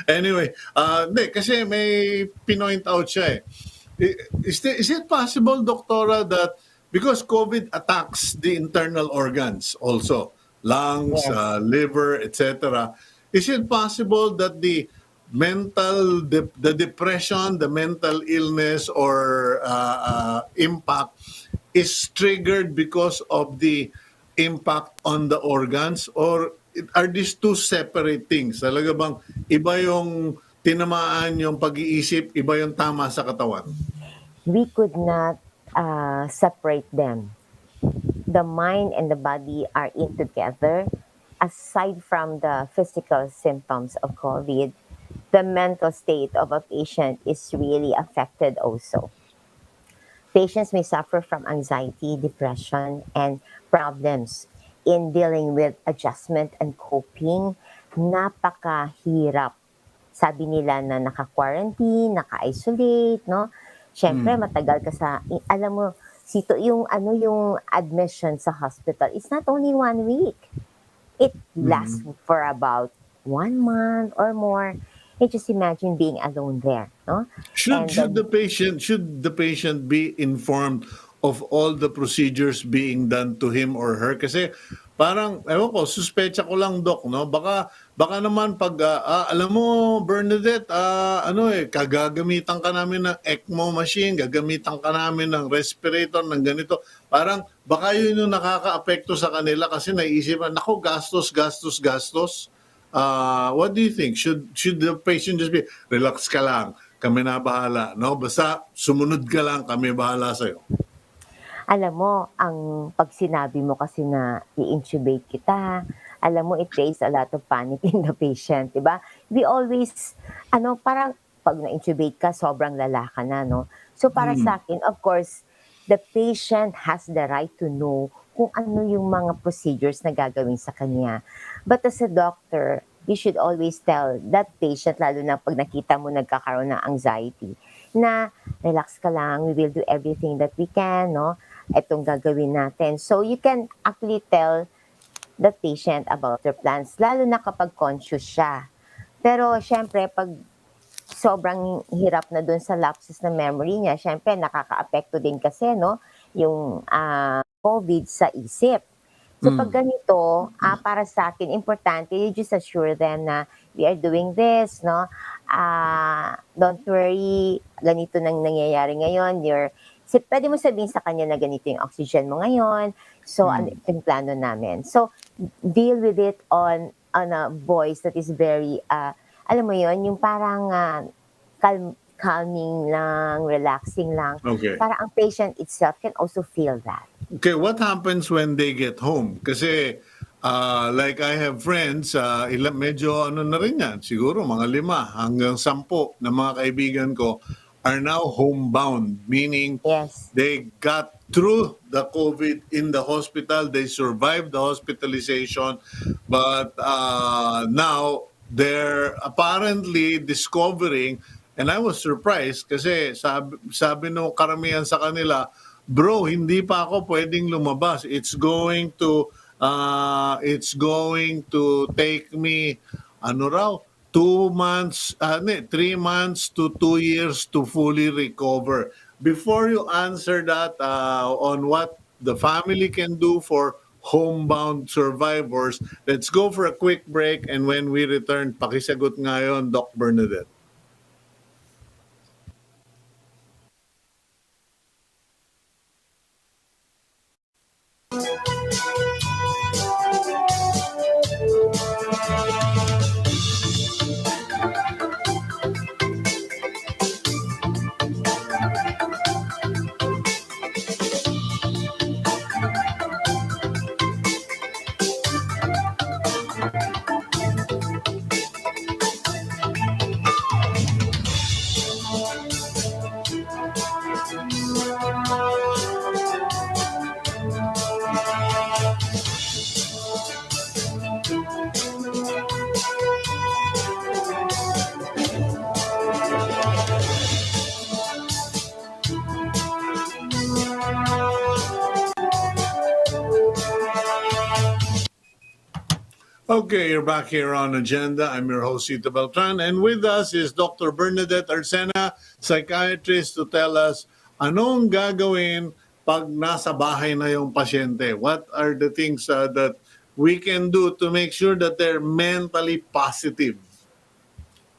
anyway, hindi kasi may pinoint out siya eh. Is it possible, Doctora, that because COVID attacks the internal organs also, lungs, Yes. liver, etc., is it possible that the the depression, the mental illness or impact is triggered because of the impact on the organs, or are these two separate things? Talaga bang iba yung tinamaan yung pag-iisip, iba yung tama sa katawan? We could not separate them. The mind and the body are in together. Aside from the physical symptoms of COVID, the mental state of a patient is really affected also. Patients may suffer from anxiety, depression, and problems in dealing with adjustment and coping. Napakahirap. Sabi nila na naka-quarantine, naka-isolate, no? Siyempre, matagal ka sa, alam mo, Sito, yung admission sa hospital, it's not only 1 week. It lasts for about 1 month or more. And just imagine being alone there, no? And Should the patient be informed of all the procedures being done to him or her? Kasi parang ewan ko, suspecha ko lang, Doc, no? Baka naman pag alam mo, Bernadette, kagagamitan ka namin ng ECMO machine, gagamitan ka namin ng respirator, ng ganito. Parang baka yun yung nakakaapekto sa kanila kasi naisipan, nako, gastos. What do you think? Should the patient just be, relax ka lang, kami na bahala, no? Basta sumunod ka lang, kami bahala sa'yo. alam mo, ang pag sinabi mo kasi na i-intubate kita, alam mo, it raised a lot of panic in the patient, di ba? We always, parang pag na-intubate ka, sobrang lala ka na, no? So para sa akin, of course, the patient has the right to know kung ano yung mga procedures na gagawin sa kanya. But as a doctor, you should always tell that patient, lalo na pag nakita mo nagkakaroon ng anxiety, na relax ka lang, we will do everything that we can, no? Itong gagawin natin. So you can actually tell the patient about their plans, lalo na kapag conscious siya. Pero syempre, pag sobrang hirap na dun sa lapses ng memory niya, syempre nakaka-apekto din kasi, no, yung COVID sa isip. So pag ganito, para sa akin, importante, you just assure them na we are doing this, no? Don't worry, ganito nang nangyayari ngayon. Pwede mo sabihin sa kanya na ganito yung oxygen mo ngayon. So, ano yung plano namin? So, deal with it on a voice that is very, alam mo yon, yung parang calming lang, relaxing lang. Okay. Para ang patient itself can also feel that. Okay, what happens when they get home? Kasi like I have friends, medyo na rin yan, siguro mga 5 hanggang 10 na mga kaibigan ko are now homebound, meaning Yes. they got through the COVID in the hospital, they survived the hospitalization, but now they're apparently discovering, and I was surprised kasi sabi no karamihan sa kanila, bro, hindi pa ako pwedeng lumabas. It's going to take me 2 months, 3 months to 2 years to fully recover. Before you answer that on what the family can do for Homebound Survivors. Let's go for a quick break, and when we return, pakisagot ngayon, Doc Bernadette. Okay, you're back here on Agenda. I'm your host, Cito Beltran, and with us is Dr. Bernadette Arcena, psychiatrist, to tell us anong gagawin pag nasa bahay na yung pasyente. What are the things that we can do to make sure that they're mentally positive?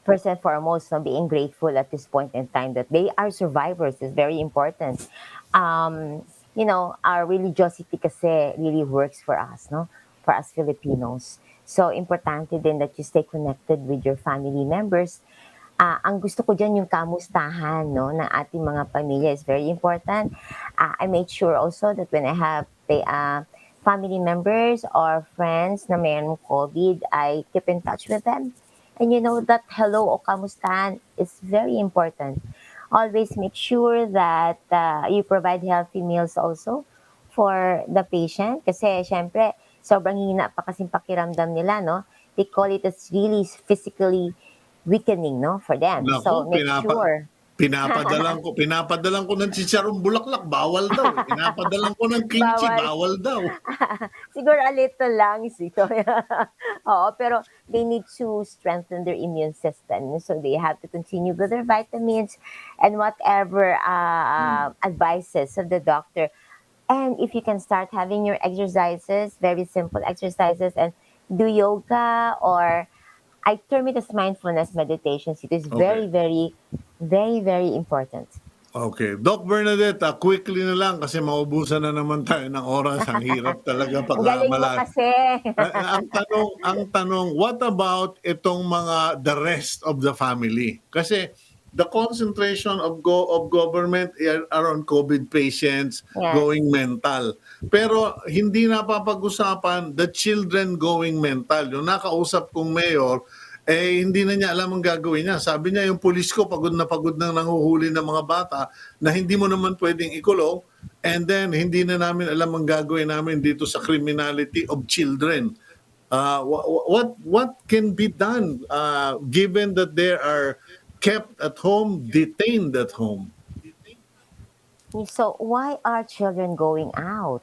First and foremost, no, being grateful at this point in time that they are survivors is very important. Our religiosity kasi really works for us, no? For us Filipinos. So, importante din that you stay connected with your family members. Ang gusto ko dyan yung kamustahan, no, ng ating mga pamilya is very important. I made sure also that when I have family members or friends na mayroong COVID, I keep in touch with them. And you know that hello o kamustahan is very important. Always make sure that you provide healthy meals also for the patient. Kasi syempre, sobrang hina pa kasing pakiramdam nila, no? They call it as really physically weakening, no, for them. So Naku, make sure. pinapadalan ko ng chicharong bulaklak, bawal daw. Pinapadalan ko ng kimchi, Bawal. bawal daw. Siguro a little lang, Sito. Oo, pero they need to strengthen their immune system. So they have to continue with their vitamins and whatever advices of the doctor. And if you can start having your exercises, very simple exercises, and do yoga, or I term it as mindfulness meditation. It is very, very, very, very important. Okay. Doc Bernadette, quickly na lang kasi maubusan na naman tayo ng oras. Ang hirap talaga pag Ang galing mo kasi. ang tanong, what about itong the rest of the family? Kasi the concentration of government are on COVID patients Yes. going mental. Pero hindi napapag-usapan the children going mental. Yung nakausap kong mayor, hindi na niya alam ang gagawin niya. Sabi niya, yung pulis ko pagod na nanguhuli ng mga bata na hindi mo naman pwedeng ikulong, and then hindi na namin alam ang gagawin namin dito sa criminality of children. What can be done given that they are kept at home, detained at home? So why are children going out?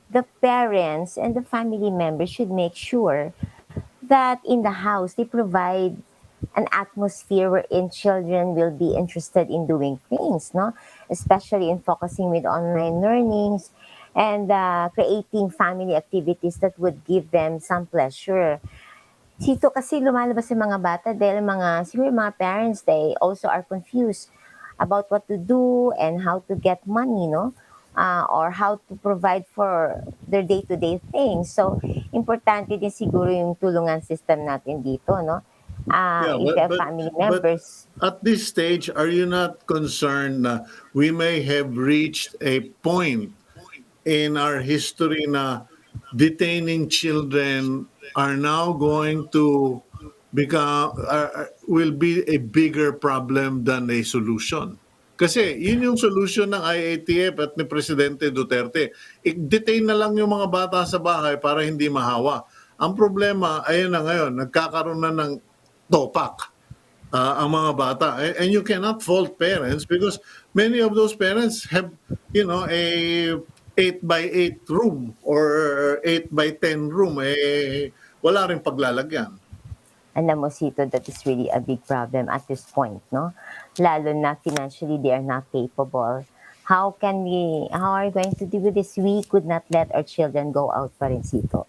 The parents and the family members should make sure that in the house they provide an atmosphere wherein children will be interested in doing things, no? Especially in focusing with online learnings and creating family activities that would give them some pleasure. Sito kasi lumalabas yung mga bata dahil siguro mga parents, they also are confused about what to do and how to get money, no? Or how to provide for their day-to-day things. So, importante din siguro yung tulungan system natin dito, no? If you have family members. At this stage, are you not concerned na we may have reached a point in our history na detaining children are now going to will be a bigger problem than a solution? Kasi yun yung solution ng IATF at ni Presidente Duterte. I-detain na lang yung mga bata sa bahay para hindi mahawa. Ang problema, ayun na ngayon, nagkakaroon na ng topak ang mga bata. And you cannot fault parents because many of those parents have, a 8x8 room or 8x10 room. Wala rin paglalagyan. Alam mo, Sito, that is really a big problem at this point, no? Lalo na financially, they are not capable. how are we going to deal with this? We could not let our children go out pa rin, Cito.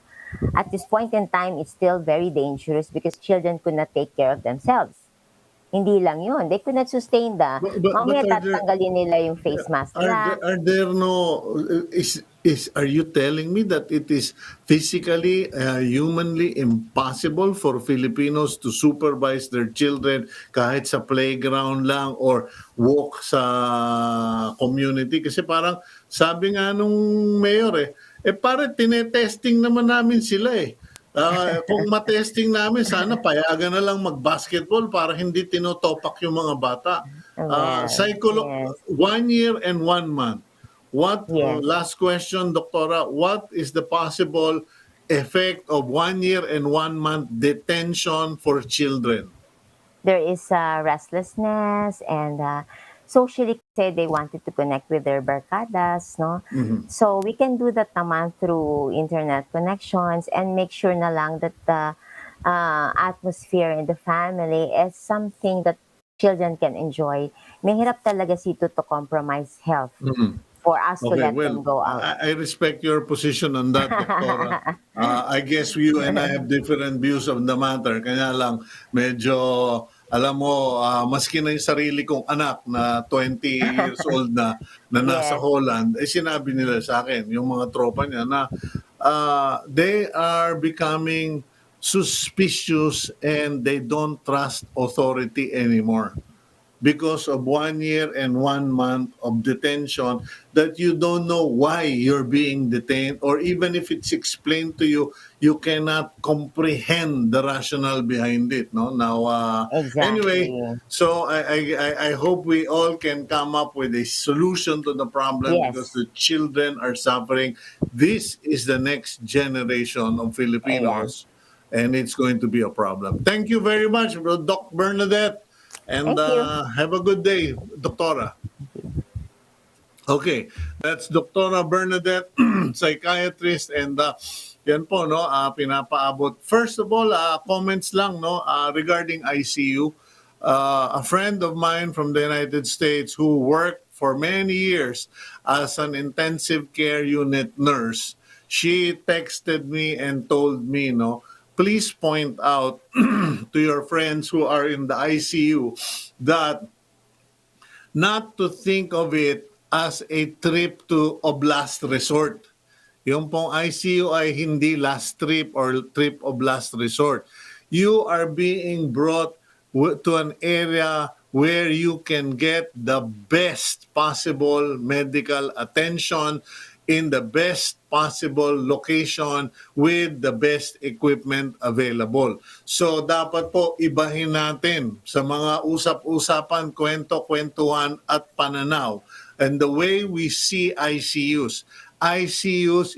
At this point in time, it's still very dangerous because children could not take care of themselves. Hindi lang yun. They could not sustain But mamaya tatanggalin nila yung face mask nila. are there no are you telling me that it is physically humanly impossible for Filipinos to supervise their children kahit sa playground lang or walk sa community? Kasi parang sabi nga nung mayor pare tinetesting naman namin sila kung matesting namin, sana payagan na lang mag-basketball para hindi tinotopak yung mga bata. Well, yes. 1 year and 1 month. What, Yes. last question, Doktora, what is the possible effect of 1 year and 1 month detention for children? There is restlessness and socially kasi they wanted to connect with their barkadas, no? So we can do that naman through internet connections and make sure na lang that the atmosphere in the family is something that children can enjoy. Mahirap talaga to compromise health for us to let them go out. I respect your position on that, Doktora. I guess you and I have different views of the matter. Kaya lang, medyo, alam mo, maski na yung sarili kong anak na 20 years old na nasa Yes. Holland, sinabi nila sa akin, yung mga tropa niya, na they are becoming suspicious and they don't trust authority anymore because of 1 year and 1 month of detention that you don't know why you're being detained, or even if it's explained to you, you cannot comprehend the rationale behind it. No, now anyway, Exactly. so I hope we all can come up with a solution to the problem Yes. because the children are suffering. This is the next generation of Filipinos, and it's going to be a problem. Thank you very much, Doc Bernadette. And Thank you. have a good day, Doktora. Okay, that's Doktora Bernadette, psychiatrist, and yan po, no, pinapaabot. First of all, comments lang, no, regarding ICU. A friend of mine from the United States who worked for many years as an intensive care unit nurse, she texted me and told me, no, please point out to your friends who are in the ICU that not to think of it as a trip to of last resort. Yung pong ICU ay hindi last trip or trip of last resort. You are being brought to an area where you can get the best possible medical attention in the best possible location with the best equipment available. So dapat po ibahin natin sa mga usap-usapan, kwento-kwentuhan at pananaw. And the way we see ICUs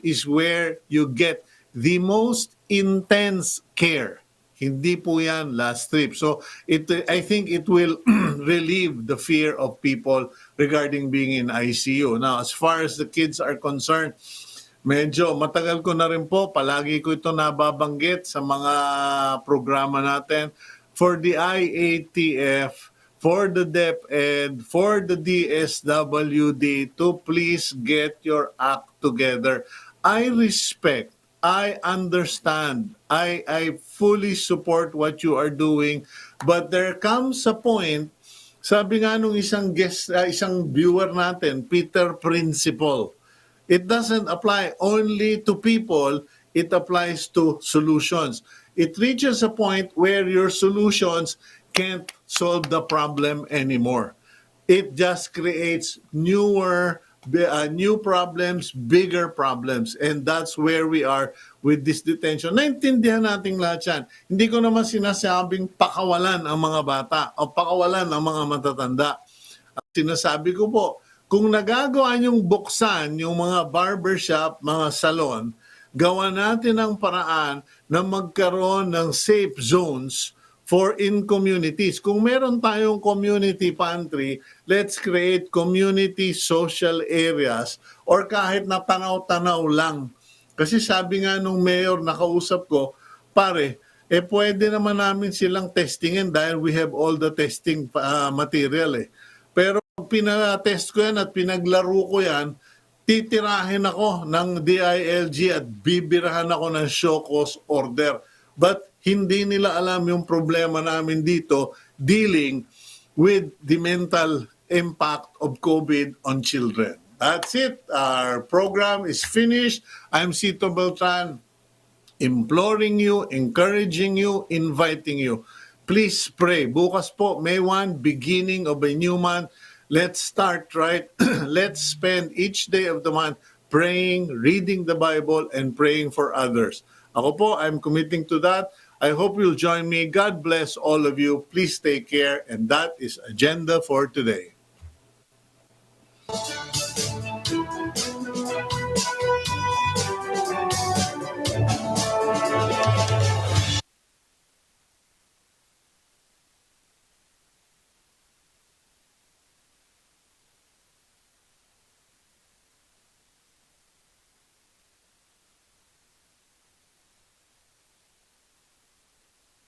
is where you get the most intense care. Hindi po yan last trip. So I think it will relieve the fear of people regarding being in ICU. Now, as far as the kids are concerned, medyo matagal ko na rin po, palagi ko ito nababanggit sa mga programa natin. For the IATF, for the DepEd, for the DSWD to please get your act together. I respect, I understand, I fully support what you are doing, but there comes a point, sabi nga nung isang viewer natin, Peter Principle, it doesn't apply only to people, it applies to solutions. It reaches a point where your solutions can't solve the problem anymore. It just creates new problems, bigger problems. And that's where we are with this detention. Naintindihan natin lahat yan. Hindi ko naman sinasabing pakawalan ang mga bata o pakawalan ang mga matatanda. At sinasabi ko po, kung nagagawa niyong buksan yung mga barbershop, mga salon, gawa natin ang paraan na magkaroon ng safe zones for in communities. Kung meron tayong community pantry, let's create community social areas or kahit na tanaw-tanaw lang. Kasi sabi nga nung mayor na kausap ko, pare, pwede naman namin silang testingin dahil we have all the testing material Pero Pag pinatest ko yan at pinaglaro ko yan, titirahin ako ng DILG at bibirahan ako ng show cause order. But hindi nila alam yung problema namin dito dealing with the mental impact of COVID on children. That's it. Our program is finished. I'm Cito Beltran, imploring you, encouraging you, inviting you. Please pray. Bukas po, May 1, beginning of a new month. Let's start, right? Let's spend each day of the month praying, reading the Bible, and praying for others. Ako po, I'm committing to that. I hope you'll join me. God bless all of you. Please take care. And that is Agenda for Today.